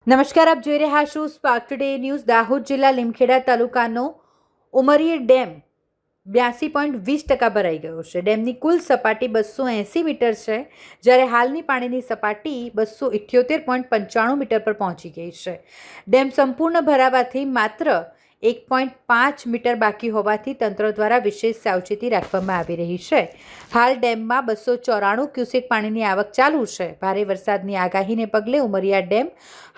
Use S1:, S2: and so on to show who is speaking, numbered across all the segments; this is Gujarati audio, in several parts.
S1: નમસ્કાર, આપ જોઈ રહ્યા છો સ્પાર્ક ટુડે ન્યૂઝ. દાહોદ જિલ્લા લીમખેડા તાલુકાનો ઉમરીય ડેમ 82.20% ભરાઈ ગયો છે. ડેમની કુલ સપાટી 280 મીટર છે, જ્યારે હાલની પાણીની સપાટી 278.95 મીટર પર પહોંચી ગઈ છે. ડેમ સંપૂર્ણ ભરાવાથી માત્ર 1.5 મીટર બાકી હોવાથી તંત્ર દ્વારા વિશેષ સાવચેતી રાખવામાં આવી રહી છે. હાલ ડેમમાં 294 ક્યુસેક પાણીની આવક ચાલુ છે. ભારે વરસાદની આગાહીને પગલે Umaria dam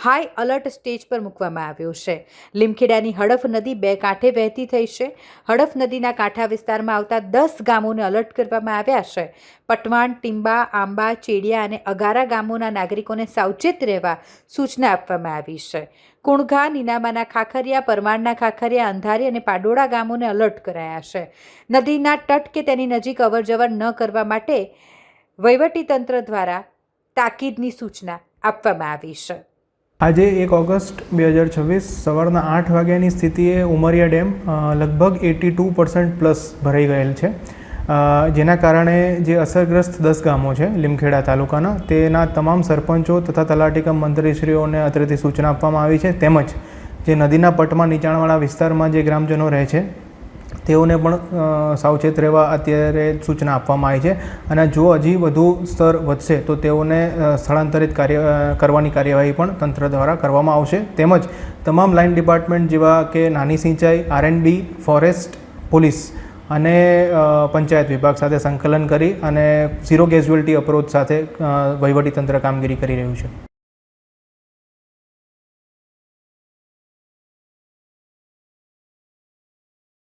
S1: high alert stage પર મૂકવામાં આવ્યો છે. લીમખેડાની હડફ નદી બે કાંઠે વહેતી થઈ છે. હડફ નદીના કાંઠા વિસ્તારમાં આવતા 10 ગામોને એલર્ટ કરવામાં આવ્યા છે. પટવાણ, ટીંબા, આંબા, ચેડિયા અને અગારા ગામોના નાગરિકોને સાવચેત રહેવા સૂચના આપવામાં આવી છે. કુણઘા, નીનામાના ખાખરિયા, પરમારના ખાખરિયા, અંધારી અને પાડોળા ગામોને એલર્ટ કરાયા છે. નદીના તટ કે તેની નજીક અવરજવર ન કરવા માટે વહીવટીતંત્ર દ્વારા તાકીદની સૂચના આપવામાં આવી છે.
S2: આજે 1 ઓગસ્ટ 2026 સવારના 8 વાગ્યાની સ્થિતિએ ઉમરિયા ડેમ લગભગ 82% પ્લસ ભરાઈ ગયેલ છે, જેના કારણે જે અસરગ્રસ્ત 10 ગામો છે લીમખેડા તાલુકાના, તેના તમામ સરપંચો તથા તલાટીકમ મંત્રીશ્રીઓને અત્રેથી સૂચના આપવામાં આવી છે. તેમજ જે નદીના પટમાં નીચાણવાળા વિસ્તારમાં જે ગ્રામજનો રહે છે તેઓને પણ સાવચેત રહેવા અત્યારે સૂચના આપવામાં આવી છે. અને જો હજી વધુ સ્તર વધશે તો તેઓને સ્થળાંતરિત કરવાની કાર્યવાહી પણ તંત્ર દ્વારા કરવામાં આવશે. તેમજ તમામ લાઇન ડિપાર્ટમેન્ટ જેવા કે નાની સિંચાઈ, R&B, ફોરેસ્ટ, પોલીસ અને પંચાયત વિભાગ સાથે સંકલન કરી અને ઝીરો કેઝ્યુઅલ્ટી અપ્રોચ સાથે વહીવટીતંત્ર કામગીરી કરી રહ્યું છે.